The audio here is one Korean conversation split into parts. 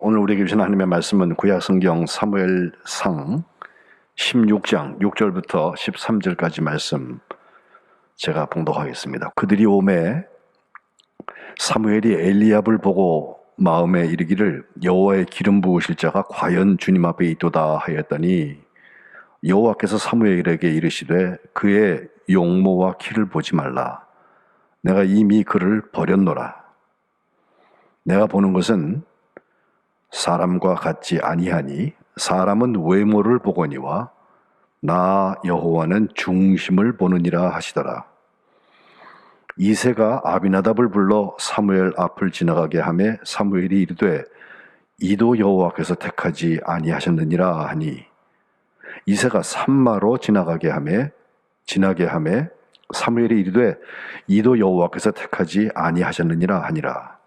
오늘 우리에게 주신 하나님의 말씀은 구약성경 사무엘상 16장 6절부터 13절까지 말씀 제가 봉독하겠습니다. 그들이 오매 사무엘이 엘리압을 보고 마음에 이르기를 여호와의 기름 부으실 자가 과연 주님 앞에 있도다 하였더니 여호와께서 사무엘에게 이르시되 그의 용모와 키를 보지 말라. 내가 이미 그를 버렸노라. 내가 보는 것은 사람과 같지 아니하니 사람은 외모를 보거니와 나 여호와는 중심을 보느니라 하시더라. 이새가 아비나답을 불러 사무엘 앞을 지나가게 하매 사무엘이 이르되 이도 여호와께서 택하지 아니하셨느니라 하니 이새가 산마로 지나게 하매 사무엘이 이르되 이도 여호와께서 택하지 아니하셨느니라 하니라.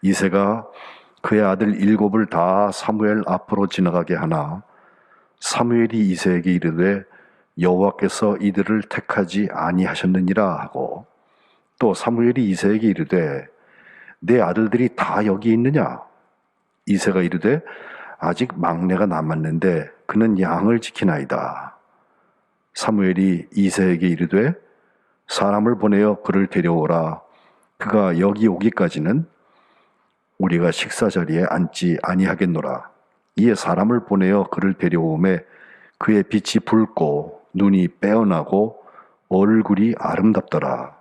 이새가 그의 아들 7을 다 사무엘 앞으로 지나가게 하나 사무엘이 이새에게 이르되 여호와께서 이들을 택하지 아니하셨느니라 하고 또 사무엘이 이새에게 이르되 내 아들들이 다 여기 있느냐? 이새가 이르되 아직 막내가 남았는데 그는 양을 지키나이다. 사무엘이 이새에게 이르되 사람을 보내어 그를 데려오라. 그가 여기 오기까지는 우리가 식사 자리에 앉지 아니하겠노라. 이에 사람을 보내어 그를 데려오매 그의 빛이 붉고 눈이 빼어나고 얼굴이 아름답더라.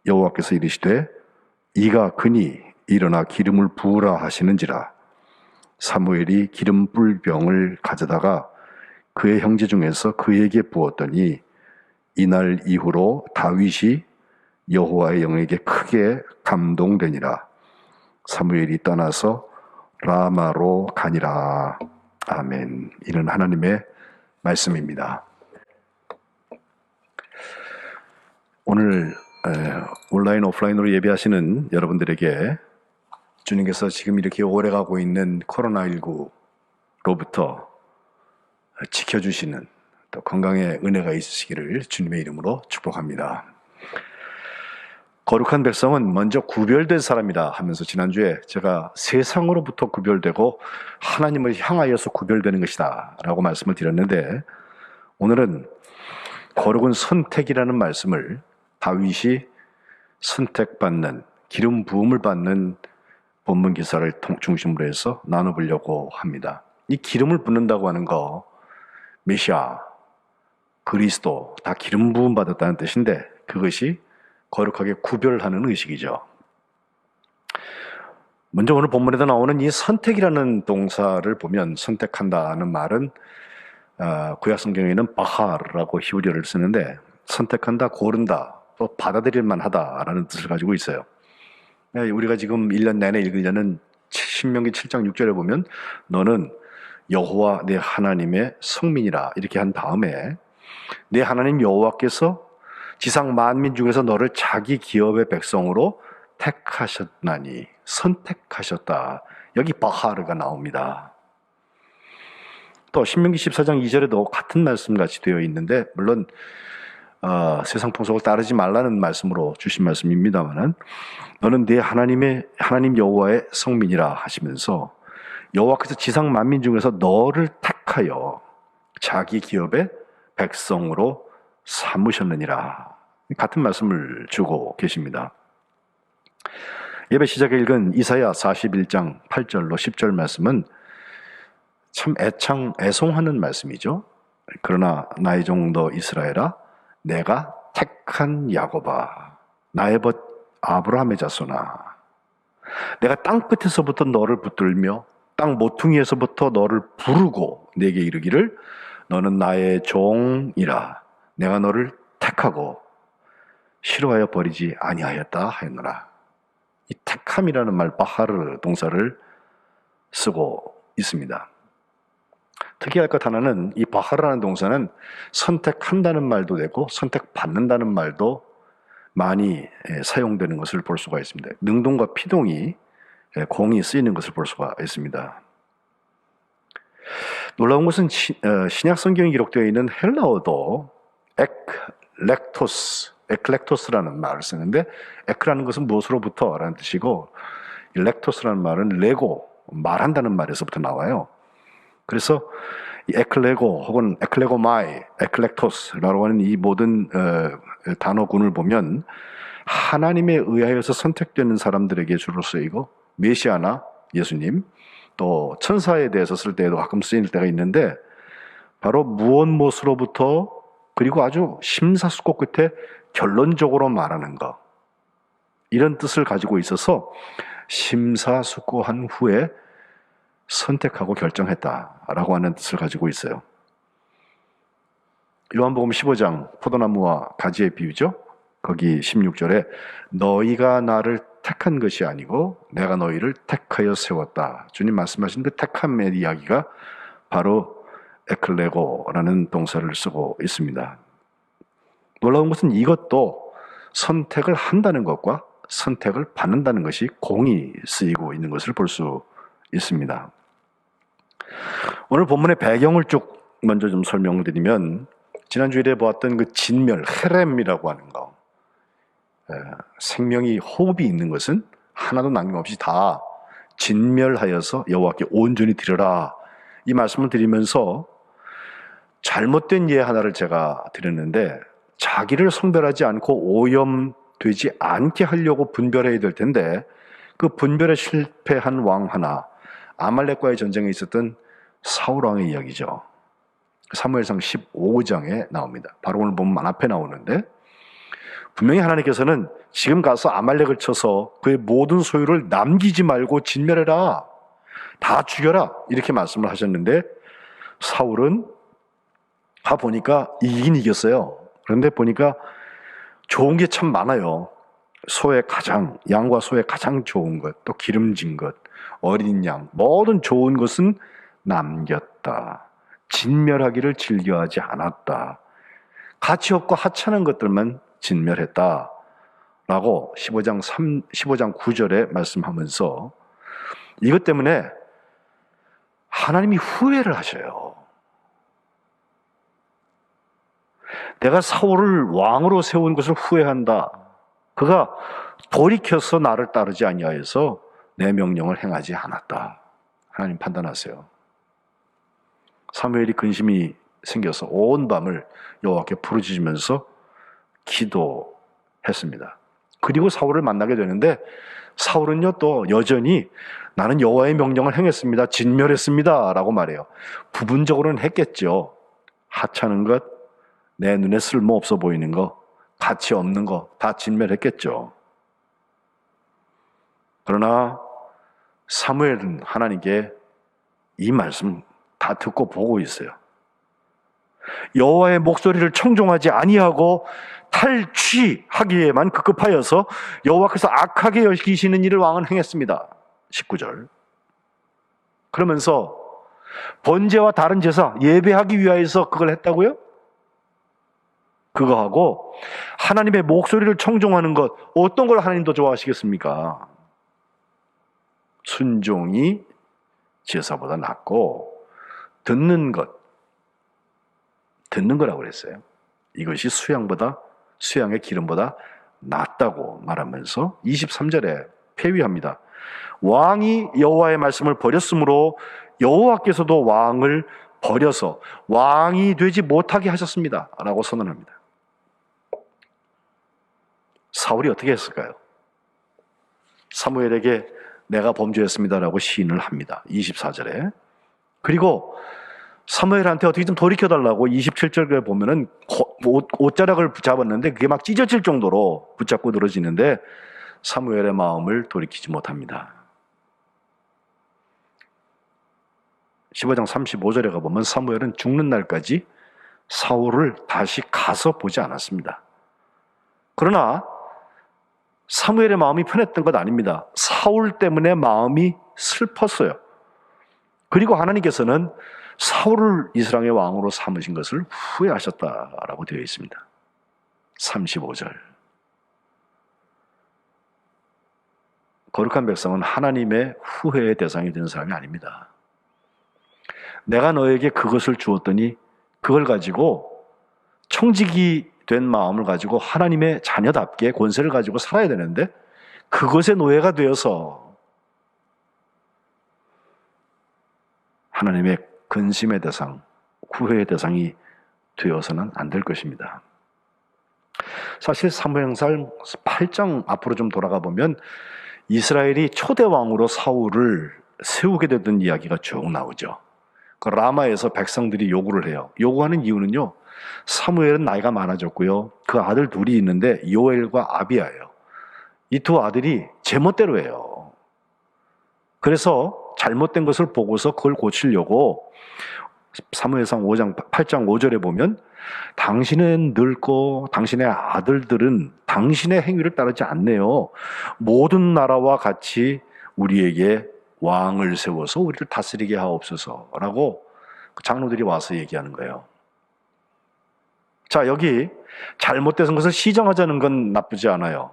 여호와께서 이르시되 이가 그니 일어나 기름을 부으라 하시는지라. 사무엘이 기름 뿔 병을 가져다가 그의 형제 중에서 그에게 부었더니 이날 이후로 다윗이 여호와의 영에게 크게 감동되니라. 사무엘이 떠나서 라마로 가니라. 아멘. 이는 하나님의 말씀입니다. 오늘 온라인 오프라인으로 예배하시는 여러분들에게 주님께서 지금 이렇게 오래가고 있는 코로나19로부터 지켜주시는 또 건강의 은혜가 있으시기를 주님의 이름으로 축복합니다. 거룩한 백성은 먼저 구별된 사람이다 하면서 지난주에 제가 세상으로부터 구별되고 하나님을 향하여서 구별되는 것이다 라고 말씀을 드렸는데 오늘은 거룩은 선택이라는 말씀을 다윗이 선택받는 기름 부음을 받는 본문 기사를 중심으로 해서 나눠보려고 합니다. 이 기름을 붓는다고 하는 거 메시아, 그리스도 다 기름 부음 받았다는 뜻인데 그것이 거룩하게 구별하는 의식이죠. 먼저 오늘 본문에도 나오는 이 선택이라는 동사를 보면 선택한다는 말은 구약 성경에는 바하르라고 히브리어를 쓰는데 선택한다, 고른다, 또 받아들일 만하다라는 뜻을 가지고 있어요. 우리가 지금 1년 내내 읽으려는 신명기 7장 6절에 보면 너는 여호와 내 하나님의 성민이라 이렇게 한 다음에 내 하나님 여호와께서 지상 만민 중에서 너를 자기 기업의 백성으로 택하셨나니 선택하셨다. 여기 바하르가 나옵니다. 또 신명기 14장 2절에도 같은 말씀같이 되어 있는데 물론 세상 풍속을 따르지 말라는 말씀으로 주신 말씀입니다만은 너는 네 하나님 여호와의 성민이라 하시면서 여호와께서 지상 만민 중에서 너를 택하여 자기 기업의 백성으로 삼으셨느니라. 같은 말씀을 주고 계십니다. 예배 시작에 읽은 이사야 41장 8절로 10절 말씀은 참 애송하는 말씀이죠. 그러나 나의 종도 이스라엘아 내가 택한 야곱아 나의 벗 아브라함의 자손아 내가 땅 끝에서부터 너를 붙들며 땅 모퉁이에서부터 너를 부르고 내게 이르기를 너는 나의 종이라 내가 너를 택하고 싫어하여 버리지 아니하였다 하였노라. 이 택함이라는 말 바하르 동사를 쓰고 있습니다. 특이할 것 하나는 이 바하르라는 동사는 선택한다는 말도 되고 선택받는다는 말도 많이 사용되는 것을 볼 수가 있습니다. 능동과 피동이 공이 쓰이는 것을 볼 수가 있습니다. 놀라운 것은 신약 성경에 기록되어 있는 헬라어도 에클렉토스라는 말을 쓰는데 에크라는 것은 무엇으로부터 라는 뜻이고 렉토스라는 말은 레고 말한다는 말에서부터 나와요. 그래서 이 에클레고 혹은 에클레고마이, 에클렉토스라고 하는 이 모든 단어군을 보면 하나님에 의하여서 선택되는 사람들에게 주로 쓰이고, 메시아나 예수님, 또 천사에 대해서 쓸 때에도 가끔 쓰일 때가 있는데, 바로 무엇 무엇으로부터, 그리고 아주 심사숙고 끝에 결론적으로 말하는 것, 이런 뜻을 가지고 있어서 심사숙고한 후에 선택하고 결정했다라고 하는 뜻을 가지고 있어요. 요한복음 15장 포도나무와 가지의 비유죠. 거기 16절에 너희가 나를 택한 것이 아니고 내가 너희를 택하여 세웠다. 주님 말씀하신 그 택함의 이야기가 바로 에클레고라는 동사를 쓰고 있습니다. 놀라운 것은 이것도 선택을 한다는 것과 선택을 받는다는 것이 공이 쓰이고 있는 것을 볼 수 있습니다. 오늘 본문의 배경을 쭉 먼저 좀 설명을 드리면, 지난주일에 보았던 그 진멸, 헤렘이라고 하는 거, 생명이 호흡이 있는 것은 하나도 남김없이 다 진멸하여서 여호와께 온전히 드려라, 이 말씀을 드리면서 잘못된 예 하나를 제가 드렸는데, 자기를 성별하지 않고 오염되지 않게 하려고 분별해야 될 텐데 그 분별에 실패한 왕 하나, 아말렉과의 전쟁에 있었던 사울 왕의 이야기죠. 사무엘상 15장에 나옵니다. 바로 오늘 보면 앞에 나오는데, 분명히 하나님께서는 지금 가서 아말렉을 쳐서 그의 모든 소유를 남기지 말고 진멸해라, 다 죽여라, 이렇게 말씀을 하셨는데 사울은 보니까 이기긴 이겼어요. 그런데 보니까 좋은 게 참 많아요. 양과 소의 가장 좋은 것, 또 기름진 것, 어린 양, 모든 좋은 것은 남겼다. 진멸하기를 즐겨하지 않았다. 가치 없고 하찮은 것들만 진멸했다. 라고 15장 9절에 말씀하면서, 이것 때문에 하나님이 후회를 하셔요. 내가 사울을 왕으로 세운 것을 후회한다. 그가 돌이켜서 나를 따르지 아니하여서 내 명령을 행하지 않았다. 하나님 판단하세요. 사무엘이 근심이 생겨서 온 밤을 여호와께 부르짖으면서 기도했습니다. 그리고 사울을 만나게 되는데, 사울은요 또 여전히 나는 여호와의 명령을 행했습니다, 진멸했습니다 라고 말해요. 부분적으로는 했겠죠. 하찮은 것, 내 눈에 쓸모없어 보이는 거, 가치 없는 거 다 진멸했겠죠. 그러나 사무엘은 하나님께 이 말씀 다 듣고 보고 있어요. 여호와의 목소리를 청종하지 아니하고 탈취하기에만 급급하여서 여호와께서 악하게 여기시는 일을 왕은 행했습니다. 19절. 그러면서 번제와 다른 제사 예배하기 위하여서 그걸 했다고요? 그거하고 하나님의 목소리를 청종하는 것, 어떤 걸 하나님 더 좋아하시겠습니까? 순종이 제사보다 낫고 듣는 거라고 그랬어요. 이것이 수양의 기름보다 낫다고 말하면서 23절에 폐위합니다. 왕이 여호와의 말씀을 버렸으므로 여호와께서도 왕을 버려서 왕이 되지 못하게 하셨습니다 라고 선언합니다. 사울이 어떻게 했을까요? 사무엘에게 내가 범죄했습니다라고 시인을 합니다. 24절에. 그리고 사무엘한테 어떻게 좀 돌이켜달라고 27절에 보면은 옷자락을 잡았는데 그게 막 찢어질 정도로 붙잡고 늘어지는데 사무엘의 마음을 돌이키지 못합니다. 15장 35절에 가보면 사무엘은 죽는 날까지 사울을 다시 가서 보지 않았습니다. 그러나 사무엘의 마음이 편했던 것 아닙니다. 사울 때문에 마음이 슬펐어요. 그리고 하나님께서는 사울을 이스라엘의 왕으로 삼으신 것을 후회하셨다라고 되어 있습니다. 35절. 거룩한 백성은 하나님의 후회의 대상이 되는 사람이 아닙니다. 내가 너에게 그것을 주었더니 그걸 가지고 청지기 된 마음을 가지고 하나님의 자녀답게 권세를 가지고 살아야 되는데 그것의 노예가 되어서 하나님의 근심의 대상, 후회의 대상이 되어서는 안 될 것입니다. 사실 사무엘상 8장 앞으로 좀 돌아가 보면 이스라엘이 초대 왕으로 사울을 세우게 되던 이야기가 쭉 나오죠. 그 라마에서 백성들이 요구를 해요. 요구하는 이유는요, 사무엘은 나이가 많아졌고요, 그 아들 둘이 있는데 요엘과 아비야예요. 이 두 아들이 제멋대로 해요. 그래서 잘못된 것을 보고서 그걸 고치려고 사무엘상 8장 5절에 보면 당신은 늙고 당신의 아들들은 당신의 행위를 따르지 않네요. 모든 나라와 같이 우리에게 왕을 세워서 우리를 다스리게 하옵소서라고 그 장로들이 와서 얘기하는 거예요. 자, 여기 잘못된 것을 시정하자는 건 나쁘지 않아요.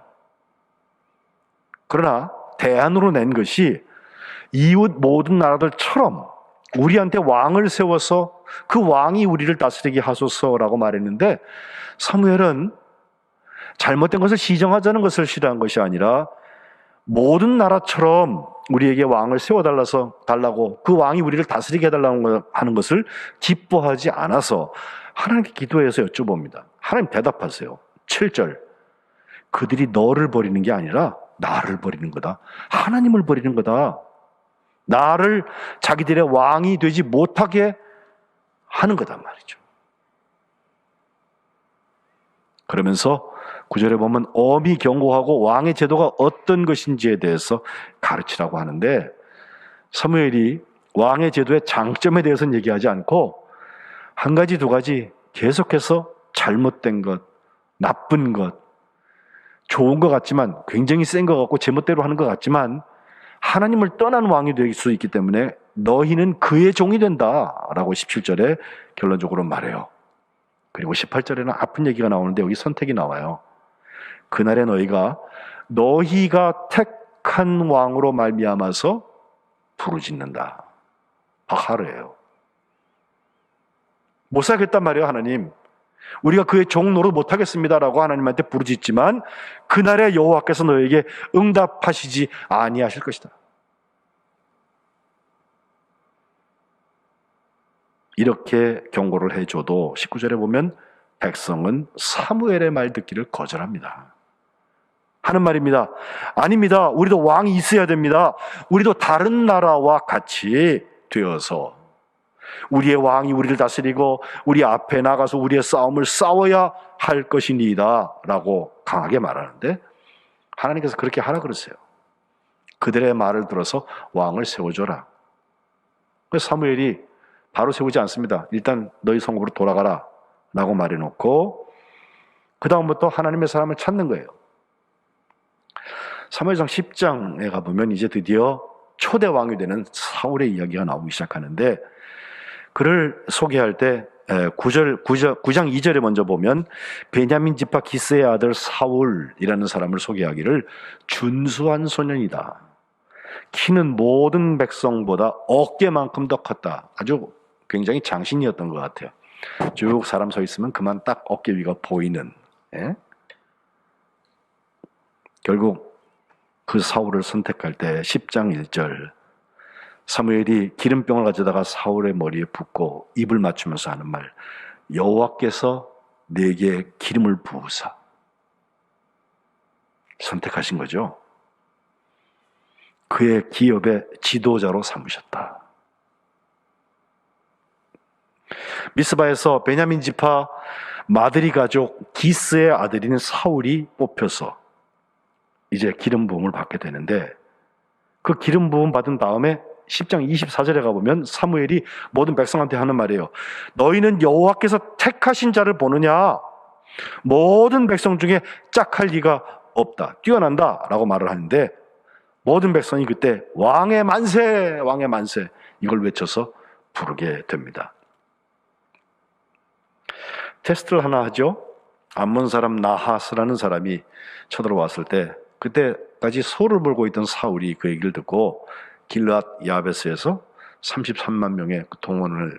그러나 대안으로 낸 것이 이웃 모든 나라들처럼 우리한테 왕을 세워서 그 왕이 우리를 다스리게 하소서라고 말했는데, 사무엘은 잘못된 것을 시정하자는 것을 싫어한 것이 아니라 모든 나라처럼 우리에게 왕을 세워달라고, 그 왕이 우리를 다스리게 해달라고 하는 것을 기뻐하지 않아서 하나님께 기도해서 여쭤봅니다. 하나님 대답하세요. 7절, 그들이 너를 버리는 게 아니라 나를 버리는 거다. 하나님을 버리는 거다. 나를 자기들의 왕이 되지 못하게 하는 거단 말이죠. 그러면서 9절에 보면 엄히 경고하고 왕의 제도가 어떤 것인지에 대해서 가르치라고 하는데, 사무엘이 왕의 제도의 장점에 대해서는 얘기하지 않고 한 가지 두 가지 계속해서 잘못된 것, 나쁜 것, 좋은 것 같지만 굉장히 센 것 같고 제멋대로 하는 것 같지만 하나님을 떠난 왕이 될 수 있기 때문에 너희는 그의 종이 된다라고 17절에 결론적으로 말해요. 그리고 18절에는 아픈 얘기가 나오는데 여기 선택이 나와요. 그날에 너희가 택한 왕으로 말미암아서 부르짖는다. 바하르예요. 못 살겠단 말이에요. 하나님, 우리가 그의 종 노릇 못하겠습니다라고 하나님한테 부르짖지만 그날에 여호와께서 너에게 응답하시지 아니하실 것이다. 이렇게 경고를 해줘도 19절에 보면 백성은 사무엘의 말 듣기를 거절합니다. 하는 말입니다. 아닙니다. 우리도 왕이 있어야 됩니다. 우리도 다른 나라와 같이 되어서 우리의 왕이 우리를 다스리고 우리 앞에 나가서 우리의 싸움을 싸워야 할 것이니이다 라고 강하게 말하는데, 하나님께서 그렇게 하라 그러세요. 그들의 말을 들어서 왕을 세워줘라. 그래서 사무엘이 바로 세우지 않습니다. 일단 너희 성읍으로 돌아가라 라고 말해놓고 그 다음부터 하나님의 사람을 찾는 거예요. 사무엘상 10장에 가보면 이제 드디어 초대 왕이 되는 사울의 이야기가 나오기 시작하는데, 그를 소개할 때 9장 2절에 먼저 보면 베냐민 지파 기스의 아들 사울이라는 사람을 소개하기를 준수한 소년이다. 키는 모든 백성보다 어깨만큼 더 컸다. 아주 굉장히 장신이었던 것 같아요. 쭉 사람 서 있으면 그만 딱 어깨 위가 보이는. 예? 결국 그 사울을 선택할 때 10장 1절, 사무엘이 기름병을 가져다가 사울의 머리에 붓고 입을 맞추면서 하는 말, 여호와께서 내게 기름을 부으사. 선택하신 거죠. 그의 기업의 지도자로 삼으셨다. 미스바에서 베냐민 지파 마드리 가족 기스의 아들인 사울이 뽑혀서 이제 기름 부음을 받게 되는데, 그 기름 부음 받은 다음에 10장 24절에 가보면 사무엘이 모든 백성한테 하는 말이에요. 너희는 여호와께서 택하신 자를 보느냐? 모든 백성 중에 짝할 리가 없다. 뛰어난다 라고 말을 하는데, 모든 백성이 그때 왕의 만세, 왕의 만세 이걸 외쳐서 부르게 됩니다. 테스트를 하나 하죠. 암몬 사람 나하스라는 사람이 쳐들어왔을 때 그때까지 소를 몰고 있던 사울이 그 얘기를 듣고 길르앗 야베스에서 33만 명의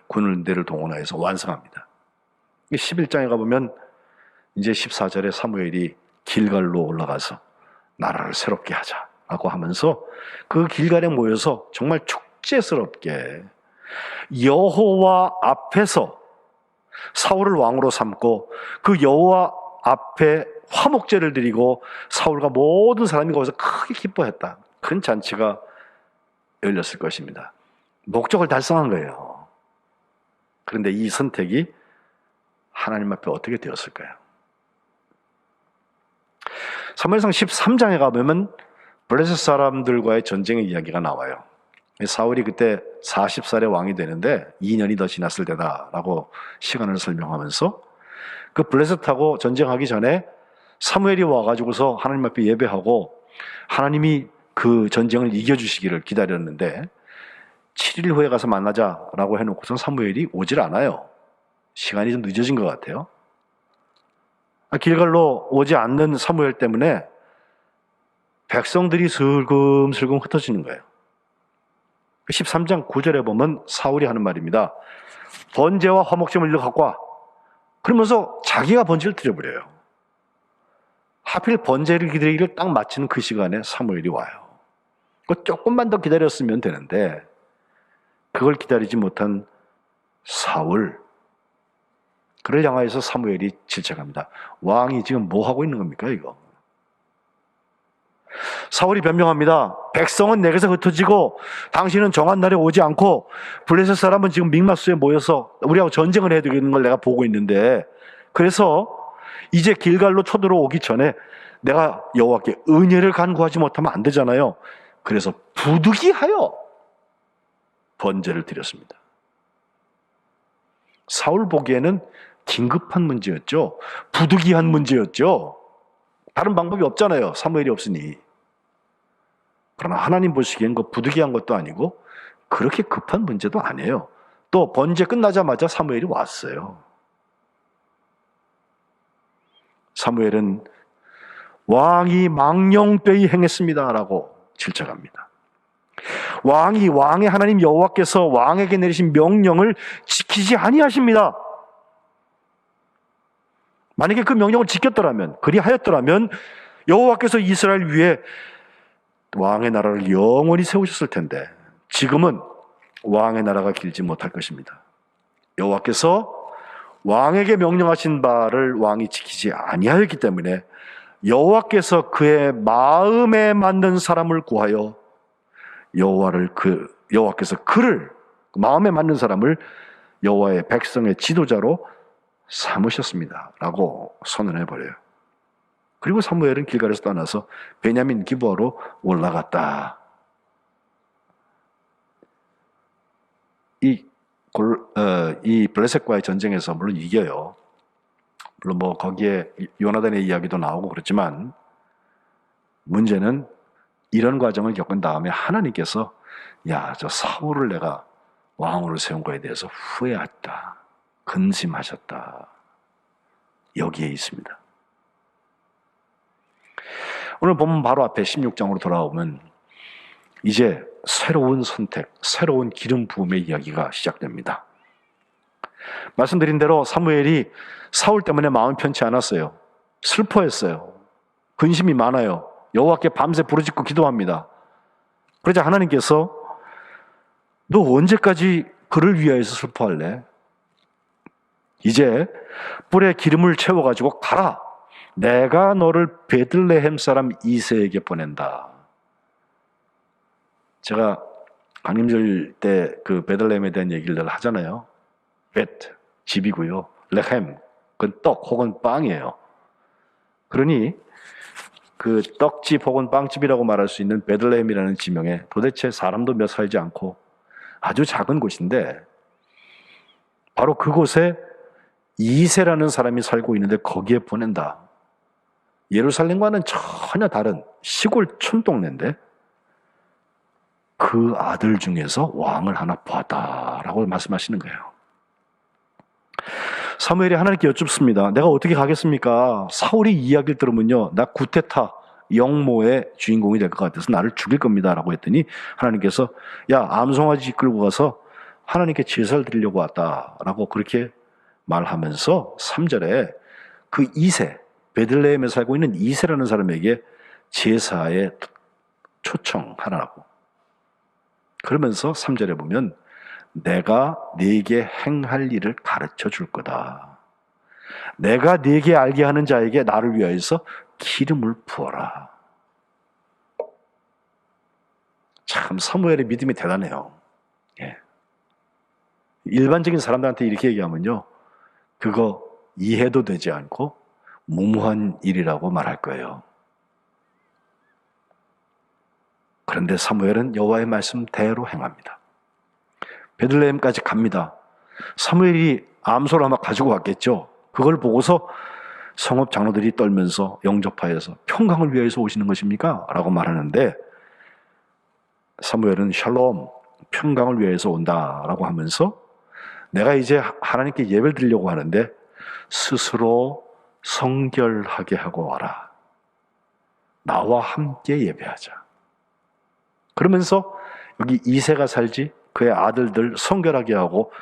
군대를 동원해서 완성합니다. 11장에 가보면 이제 14절에 사무엘이 길갈로 올라가서 나라를 새롭게 하자라고 하면서 그 길갈에 모여서 정말 축제스럽게 여호와 앞에서 사울을 왕으로 삼고 그 여호와 앞에 화목제를 드리고 사울과 모든 사람이 거기서 크게 기뻐했다. 큰 잔치가 열렸을 것입니다. 목적을 달성한 거예요. 그런데 이 선택이 하나님 앞에 어떻게 되었을까요? 사무엘상 13장에 가보면 블레셋 사람들과의 전쟁의 이야기가 나와요. 사울이 그때 40살의 왕이 되는데 2년이 더 지났을 때다라고 시간을 설명하면서 그 블레셋하고 전쟁하기 전에 사무엘이 와가지고서 하나님 앞에 예배하고 하나님이 그 전쟁을 이겨주시기를 기다렸는데 7일 후에 가서 만나자라고 해놓고선 사무엘이 오질 않아요. 시간이 좀 늦어진 것 같아요. 길갈로 오지 않는 사무엘 때문에 백성들이 슬금슬금 흩어지는 거예요. 13장 9절에 보면 사울이 하는 말입니다. 번제와 화목제물 일로 갖고 와. 그러면서 자기가 번제를 드려버려요. 하필 번제를 기다리기를 딱 마치는 그 시간에 사무엘이 와요. 조금만 더 기다렸으면 되는데 그걸 기다리지 못한 사울, 그를 향하여서 사무엘이 질책합니다. 왕이 지금 뭐 하고 있는 겁니까 이거? 사울이 변명합니다. 백성은 내게서 흩어지고 당신은 정한 날에 오지 않고 블레셋 사람은 지금 믹마스에 모여서 우리하고 전쟁을 해야 되는 걸 내가 보고 있는데, 그래서 이제 길갈로 쳐들어오기 전에 내가 여호와께 은혜를 간구하지 못하면 안 되잖아요. 그래서 부득이하여 번제를 드렸습니다. 사울 보기에는 긴급한 문제였죠. 부득이한 문제였죠. 다른 방법이 없잖아요. 사무엘이 없으니. 그러나 하나님 보시기엔 그 부득이한 것도 아니고 그렇게 급한 문제도 아니에요. 또 번제 끝나자마자 사무엘이 왔어요. 사무엘은 왕이 망령되이 행했습니다라고 질책합니다. 왕의 하나님 여호와께서 왕에게 내리신 명령을 지키지 아니하십니다. 만약에 그 명령을 지켰더라면, 그리하였더라면 여호와께서 이스라엘 위에 왕의 나라를 영원히 세우셨을 텐데 지금은 왕의 나라가 길지 못할 것입니다. 여호와께서 왕에게 명령하신 바를 왕이 지키지 아니하였기 때문에 여호와께서 그의 마음에 맞는 사람을 구하여 여호와께서 그를 마음에 맞는 사람을 여호와의 백성의 지도자로 삼으셨습니다 라고 선언해 버려요. 그리고 사무엘은 길갈에서 떠나서 베냐민 기브아로 올라갔다. 이 블레셋과의 전쟁에서 물론 이겨요. 물론 뭐 거기에 요나단의 이야기도 나오고 그렇지만 문제는 이런 과정을 겪은 다음에 하나님께서 저 사울을 내가 왕으로 세운 거에 대해서 후회했다, 근심하셨다, 여기에 있습니다. 오늘 보면 바로 앞에 16장으로 돌아오면 이제 새로운 선택, 새로운 기름 부음의 이야기가 시작됩니다. 말씀드린 대로 사무엘이 사울 때문에 마음이 편치 않았어요. 슬퍼했어요. 근심이 많아요. 여호와께 밤새 부르짖고 기도합니다. 그러자 하나님께서 너 언제까지 그를 위하여서 슬퍼할래? 이제 뿔에 기름을 채워가지고 가라. 내가 너를 베들레헴 사람 이새에게 보낸다. 제가 강림절 때 그 베들레헴에 대한 얘기를 늘 하잖아요. 베트, 집이고요. 레헴, 그건 떡 혹은 빵이에요. 그러니 그 떡집 혹은 빵집이라고 말할 수 있는 베들레헴이라는 지명에 도대체 사람도 몇 살지 않고 아주 작은 곳인데 바로 그곳에 이새라는 사람이 살고 있는데 거기에 보낸다. 예루살렘과는 전혀 다른 시골 촌동네인데 그 아들 중에서 왕을 하나 보았다라고 말씀하시는 거예요. 사무엘이 하나님께 여쭙습니다. 내가 어떻게 가겠습니까? 사울이 이야기를 들으면요, 나 구테타 영모의 주인공이 될 것 같아서 나를 죽일 겁니다 라고 했더니 하나님께서 암송아지 끌고 가서 하나님께 제사를 드리려고 왔다라고 그렇게 말하면서 3절에 그 이새, 베들레헴에 살고 있는 이새라는 사람에게 제사에 초청하라고. 그러면서 3절에 보면 내가 네게 행할 일을 가르쳐 줄 거다. 내가 네게 알게 하는 자에게 나를 위하여서 기름을 부어라. 참 사무엘의 믿음이 대단해요. 예. 일반적인 사람들한테 이렇게 얘기하면요, 그거 이해도 되지 않고 무모한 일이라고 말할 거예요. 그런데 사무엘은 여호와의 말씀대로 행합니다. 베들레헴까지 갑니다. 사무엘이 암소를 아마 가지고 왔겠죠. 그걸 보고서 성읍 장로들이 떨면서 영접하여서 평강을 위해서 오시는 것입니까? 라고 말하는데 사무엘은 샬롬, 평강을 위해서 온다라고 하면서 내가 이제 하나님께 예배를 드리려고 하는데 스스로 성결하게 하고 와라. 나와 함께 예배하자. 그러면서 여기 이새가 살지 그의 아들들 성결하게 하고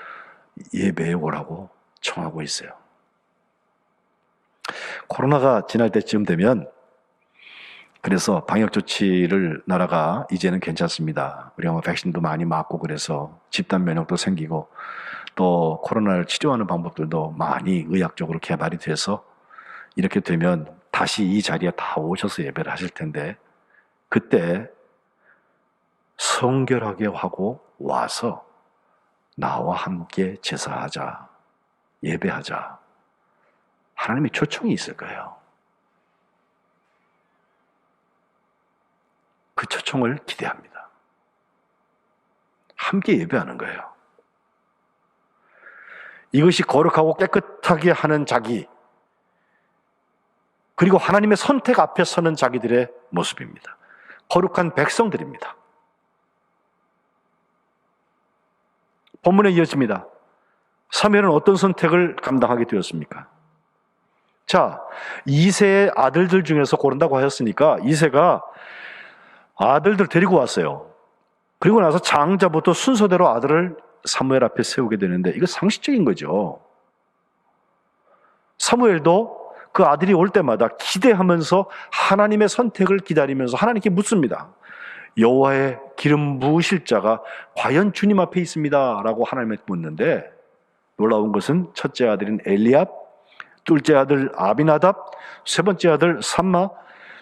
예배해 오라고 청하고 있어요. 코로나가 지날 때쯤 되면 그래서 방역 조치를 나라가 이제는 괜찮습니다. 우리가 뭐 백신도 많이 맞고 그래서 집단 면역도 생기고 또 코로나를 치료하는 방법들도 많이 의학적으로 개발이 돼서 이렇게 되면 다시 이 자리에 다 오셔서 예배를 하실 텐데 그때 성결하게 하고 와서 나와 함께 제사하자, 예배하자. 하나님의 초청이 있을 거예요. 그 초청을 기대합니다. 함께 예배하는 거예요. 이것이 거룩하고 깨끗하게 하는 자기, 그리고 하나님의 선택 앞에 서는 자기들의 모습입니다. 거룩한 백성들입니다. 본문에 이어집니다. 사무엘은 어떤 선택을 감당하게 되었습니까? 자, 이새의 아들들 중에서 고른다고 하였으니까 이새가 아들들 데리고 왔어요. 그리고 나서 장자부터 순서대로 아들을 사무엘 앞에 세우게 되는데 이거 상식적인 거죠. 사무엘도 그 아들이 올 때마다 기대하면서 하나님의 선택을 기다리면서 하나님께 묻습니다. 여호와의 기름 부으실 자가 과연 주님 앞에 있습니다 라고 하나님께 묻는데 놀라운 것은 첫째 아들인 엘리압, 둘째 아들 아비나답, 세 번째 아들 삼마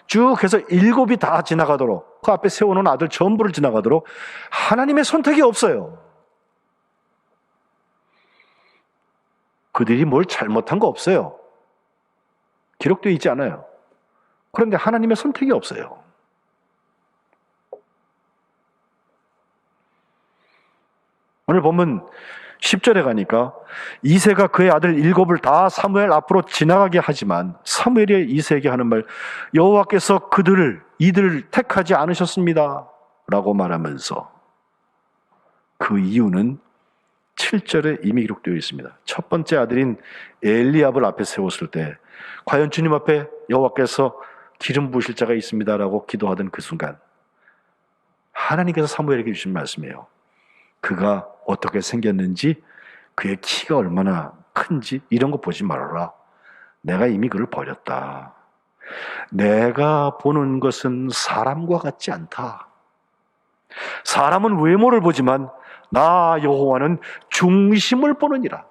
쭉 해서 7이 다 지나가도록 그 앞에 세워놓은 아들 전부를 지나가도록 하나님의 선택이 없어요. 그들이 뭘 잘못한 거 없어요. 기록되어 있지 않아요. 그런데 하나님의 선택이 없어요. 오늘 보면 10절에 가니까 이새가 그의 아들 7을 다 사무엘 앞으로 지나가게 하지만 사무엘이 이새에게 하는 말 여호와께서 이들을 택하지 않으셨습니다 라고 말하면서 그 이유는 7절에 이미 기록되어 있습니다. 첫 번째 아들인 엘리압을 앞에 세웠을 때 과연 주님 앞에 여호와께서 기름 부으실 자가 있습니다라고 기도하던 그 순간 하나님께서 사무엘에게 주신 말씀이에요. 그가 어떻게 생겼는지 그의 키가 얼마나 큰지 이런 거 보지 말아라. 내가 이미 그를 버렸다. 내가 보는 것은 사람과 같지 않다. 사람은 외모를 보지만 나 여호와는 중심을 보느니라.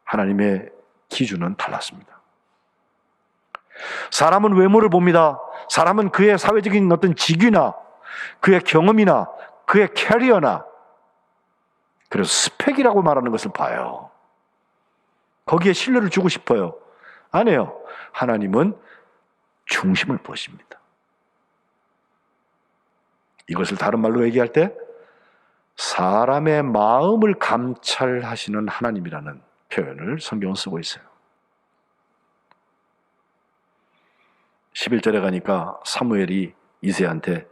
하나님의 기준은 달랐습니다. 사람은 외모를 봅니다. 사람은 그의 사회적인 어떤 직위나 그의 경험이나 그의 캐리어나 그래서 스펙이라고 말하는 것을 봐요. 거기에 신뢰를 주고 싶어요. 아니에요. 하나님은 중심을 보십니다. 이것을 다른 말로 얘기할 때 사람의 마음을 감찰하시는 하나님이라는 표현을 성경은 쓰고 있어요. 11절에 가니까 사무엘이 이새한테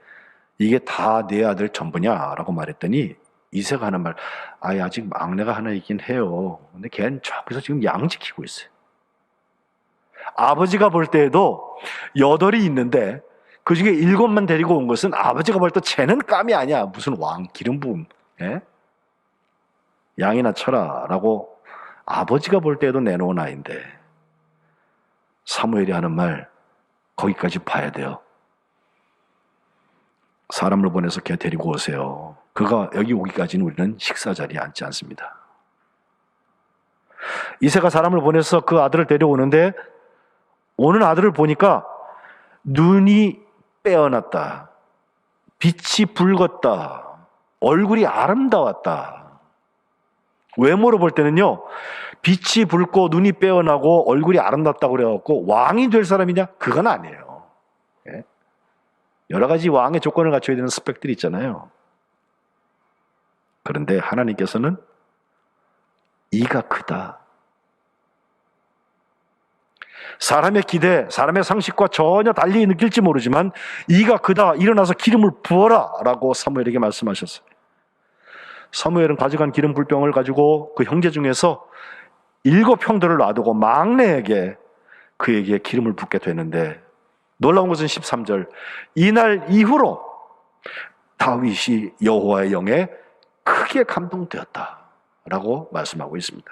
이게 다 내 아들 전부냐라고 말했더니 이새가 하는 말, 아직 막내가 하나 있긴 해요. 근데 걔는 저기서 지금 양 지키고 있어요. 아버지가 볼 때에도 8이 있는데 그 중에 7만 데리고 온 것은 아버지가 볼 때 쟤는 깜이 아니야. 무슨 왕, 기름 부음. 예? 양이나 쳐라 라고 아버지가 볼 때에도 내놓은 아이인데 사무엘이 하는 말 거기까지 봐야 돼요. 사람을 보내서 걔 데리고 오세요. 그가 여기 오기까지는 우리는 식사 자리에 앉지 않습니다. 이새가 사람을 보내서 그 아들을 데려오는데 오는 아들을 보니까 눈이 빼어났다. 빛이 붉었다. 얼굴이 아름다웠다. 외모로 볼 때는요, 빛이 붉고 눈이 빼어나고 얼굴이 아름답다고 그래갖고 왕이 될 사람이냐? 그건 아니에요. 예? 여러 가지 왕의 조건을 갖춰야 되는 스펙들이 있잖아요. 그런데 하나님께서는 이가 크다. 사람의 기대, 사람의 상식과 전혀 달리 느낄지 모르지만 이가 크다. 일어나서 기름을 부어라 라고 사무엘에게 말씀하셨어요. 사무엘은 가져간 기름 불병을 가지고 그 형제 중에서 7 형들을 놔두고 막내에게 그에게 기름을 붓게 되는데, 놀라운 것은 13절, 이날 이후로 다윗이 여호와의 영에 크게 감동되었다 라고 말씀하고 있습니다.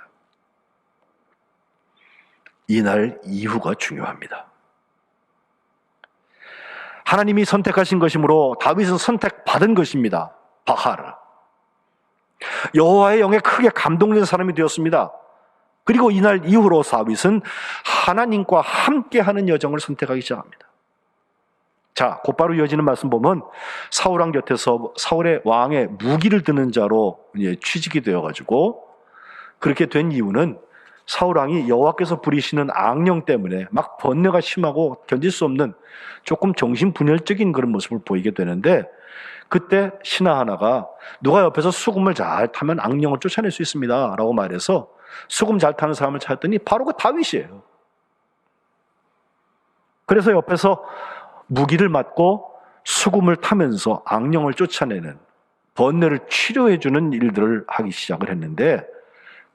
이날 이후가 중요합니다. 하나님이 선택하신 것이므로 다윗은 선택받은 것입니다. 바하르. 여호와의 영에 크게 감동된 사람이 되었습니다. 그리고 이날 이후로 다윗은 하나님과 함께하는 여정을 선택하기 시작합니다. 자, 곧바로 이어지는 말씀 보면 사울왕 곁에서 사울의 왕의 무기를 드는 자로 취직이 되어가지고, 그렇게 된 이유는 사울왕이 여호와께서 부리시는 악령 때문에 막 번뇌가 심하고 견딜 수 없는 조금 정신분열적인 그런 모습을 보이게 되는데, 그때 신하 하나가 누가 옆에서 수금을 잘 타면 악령을 쫓아낼 수 있습니다 라고 말해서 수금 잘 타는 사람을 찾았더니 바로 그 다윗이에요. 그래서 옆에서 무기를 맞고 수금을 타면서 악령을 쫓아내는, 번뇌를 치료해주는 일들을 하기 시작을 했는데,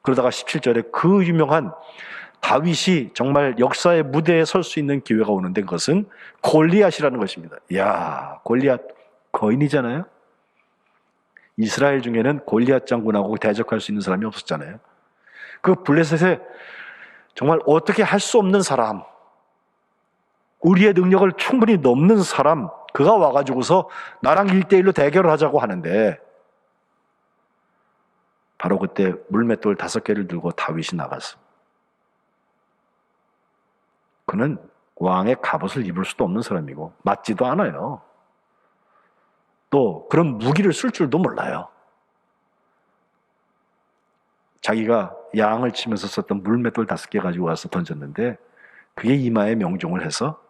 그러다가 17절에 그 유명한 다윗이 정말 역사의 무대에 설 수 있는 기회가 오는데, 그것은 골리앗이라는 것입니다. 이야, 골리앗 거인이잖아요. 이스라엘 중에는 골리앗 장군하고 대적할 수 있는 사람이 없었잖아요. 그 블레셋에 정말 어떻게 할 수 없는 사람, 우리의 능력을 충분히 넘는 사람, 그가 와가지고서 나랑 1대1로 대결을 하자고 하는데, 바로 그때 물맷돌 5개를 들고 다윗이 나갔어. 그는 왕의 갑옷을 입을 수도 없는 사람이고 맞지도 않아요. 또 그런 무기를 쓸 줄도 몰라요. 자기가 양을 치면서 썼던 물맷돌 5개 가지고 와서 던졌는데, 그게 이마에 명중을 해서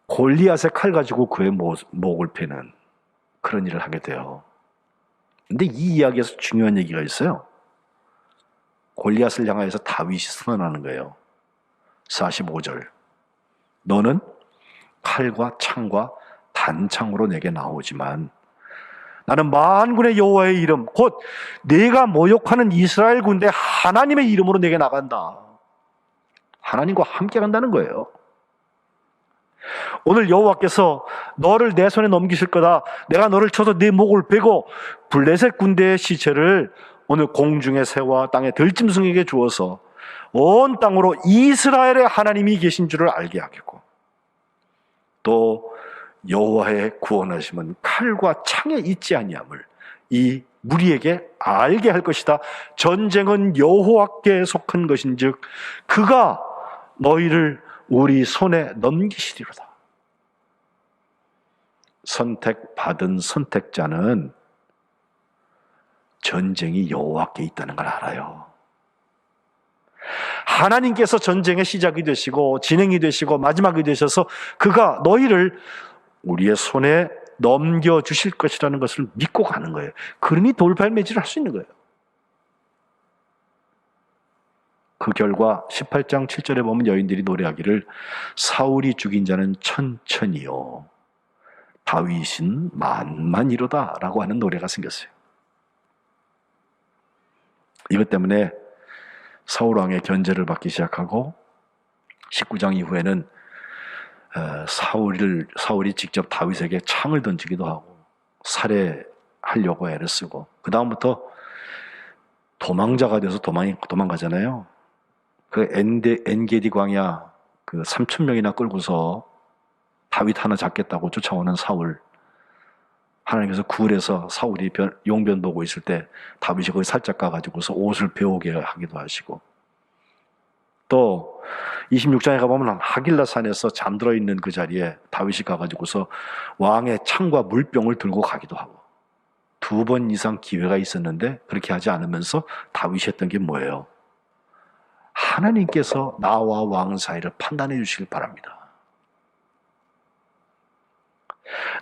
골리앗의 칼 가지고 그의 목을 베는 그런 일을 하게 돼요. 근데 이 이야기에서 중요한 얘기가 있어요. 골리앗을 향하여서 다윗이 선언하는 거예요. 45절, 너는 칼과 창과 단창으로 내게 나오지만 나는 만군의 여호와의 이름, 곧 내가 모욕하는 이스라엘 군대 하나님의 이름으로 내게 나간다. 하나님과 함께 간다는 거예요. 오늘 여호와께서 너를 내 손에 넘기실 거다. 내가 너를 쳐서 네 목을 베고 블레셋 군대의 시체를 오늘 공중의 새와 땅의 들짐승에게 주어서 온 땅으로 이스라엘의 하나님이 계신 줄을 알게 하겠고, 또 여호와의 구원하심은 칼과 창에 있지 아니함을 이 무리에게 알게 할 것이다. 전쟁은 여호와께 속한 것인즉 그가 너희를 우리 손에 넘기시리로다. 선택받은 선택자는 전쟁이 여호와께 있다는 걸 알아요. 하나님께서 전쟁의 시작이 되시고 진행이 되시고 마지막이 되셔서 그가 너희를 우리의 손에 넘겨주실 것이라는 것을 믿고 가는 거예요. 그러니 돌팔매질을 할 수 있는 거예요. 그 결과 18장 7절에 보면 여인들이 노래하기를 사울이 죽인 자는 천천히요 다윗은 만만이로다 라고 하는 노래가 생겼어요. 이것 때문에 사울왕의 견제를 받기 시작하고 19장 이후에는 사울이 직접 다윗에게 창을 던지기도 하고 살해하려고 애를 쓰고, 그 다음부터 도망자가 돼서 도망가잖아요. 그 엔게디 광야 그 3,000명이나 끌고서 다윗 하나 잡겠다고 쫓아오는 사울, 하나님께서 굴에서 사울이 용변 보고 있을 때 다윗이 거기 살짝 가가지고서 옷을 배우게 하기도 하시고, 또 26장에 가보면 하길라 산에서 잠들어 있는 그 자리에 다윗이 가가지고서 왕의 창과 물병을 들고 가기도 하고, 2번 이상 기회가 있었는데 그렇게 하지 않으면서 다윗이 했던 게 뭐예요? 하나님께서 나와 왕 사이를 판단해 주시길 바랍니다.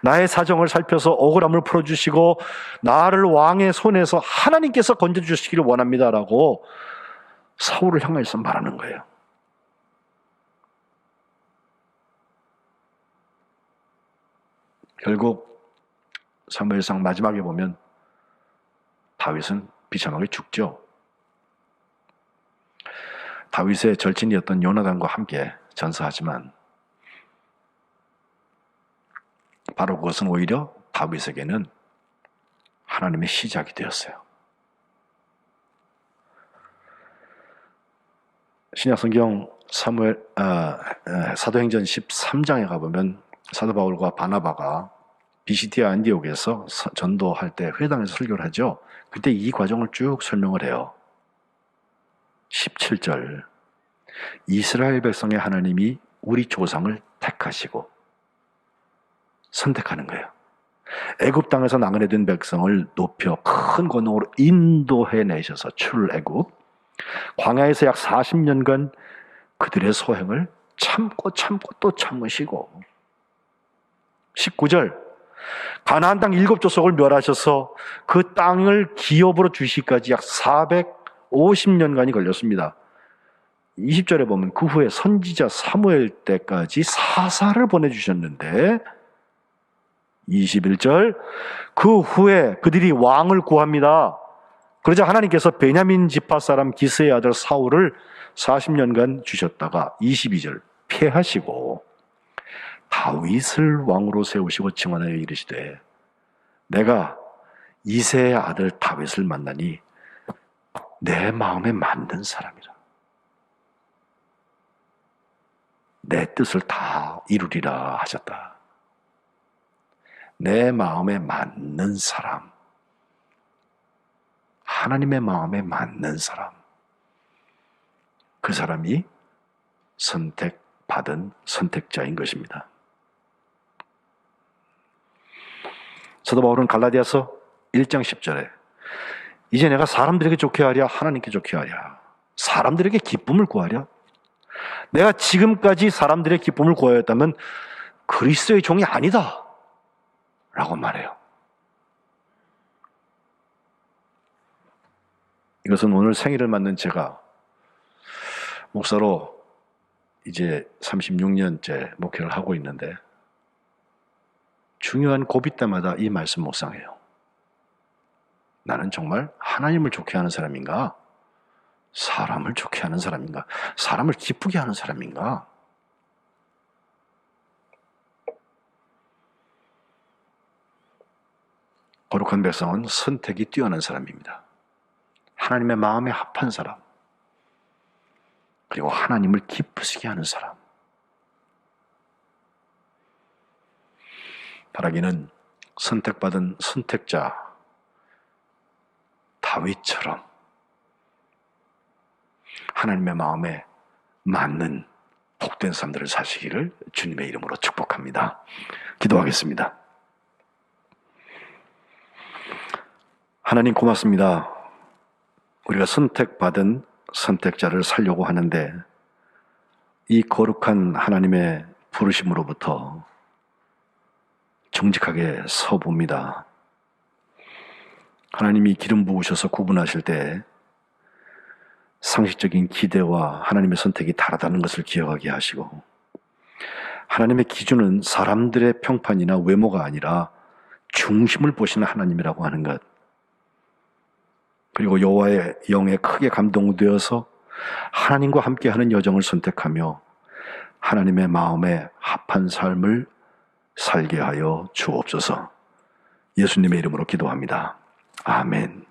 나의 사정을 살펴서 억울함을 풀어주시고 나를 왕의 손에서 하나님께서 건져주시기를 원합니다라고 사울을 향해서 말하는 거예요. 결국 사무엘상 마지막에 보면 다윗은 비참하게 죽죠. 다윗의 절친이었던 요나단과 함께 전사하지만 바로 그것은 오히려 다윗에게는 하나님의 시작이 되었어요. 신약성경 사도행전 13장에 가보면 사도 바울과 바나바가 비시디아 안디옥에서 전도할 때 회당에서 설교를 하죠. 그때 이 과정을 쭉 설명을 해요. 17절, 이스라엘 백성의 하나님이 우리 조상을 택하시고 선택하는 거예요. 애굽 땅에서 나그네된 백성을 높여 큰 권능으로 인도해 내셔서 출애굽, 광야에서 약 40년간 그들의 소행을 참고 또 참으시고, 19절, 가나안 땅 7족속을 멸하셔서 그 땅을 기업으로 주시기까지 약 450년간이 걸렸습니다. 20절에 보면 그 후에 선지자 사무엘 때까지 사사를 보내주셨는데, 21절, 그 후에 그들이 왕을 구합니다. 그러자 하나님께서 베냐민 지파 사람 기스의 아들 사울을 40년간 주셨다가 22절 폐하시고 다윗을 왕으로 세우시고 증언하여 이르시되, 내가 이새의 아들 다윗을 만나니 내 마음에 맞는 사람이라. 내 뜻을 다 이루리라 하셨다. 내 마음에 맞는 사람, 하나님의 마음에 맞는 사람, 그 사람이 선택받은 선택자인 것입니다. 사도 바울은 갈라디아서 1장 10절에 이제 내가 사람들에게 좋게 하랴 하나님께 좋게 하랴, 사람들에게 기쁨을 구하랴. 내가 지금까지 사람들의 기쁨을 구하였다면 그리스도의 종이 아니다 라고 말해요. 이것은 오늘 생일을 맞는 제가 목사로 이제 36년째 목회를 하고 있는데 중요한 고비 때마다 이 말씀 묵상해요. 나는 정말 하나님을 좋게 하는 사람인가? 사람을 좋게 하는 사람인가? 사람을 기쁘게 하는 사람인가? 거룩한 백성은 선택이 뛰어난 사람입니다. 하나님의 마음에 합한 사람, 그리고 하나님을 기쁘시게 하는 사람. 바라기는 선택받은 선택자 다윗처럼 하나님의 마음에 맞는 복된 삶들을 사시기를 주님의 이름으로 축복합니다. 기도하겠습니다. 하나님 고맙습니다. 우리가 선택받은 선택자를 살려고 하는데 이 거룩한 하나님의 부르심으로부터 정직하게 서봅니다. 하나님이 기름 부으셔서 구분하실 때 상식적인 기대와 하나님의 선택이 다르다는 것을 기억하게 하시고, 하나님의 기준은 사람들의 평판이나 외모가 아니라 중심을 보시는 하나님이라고 하는 것, 그리고 여호와의 영에 크게 감동되어서 하나님과 함께하는 여정을 선택하며 하나님의 마음에 합한 삶을 살게 하여 주옵소서. 예수님의 이름으로 기도합니다. 아멘.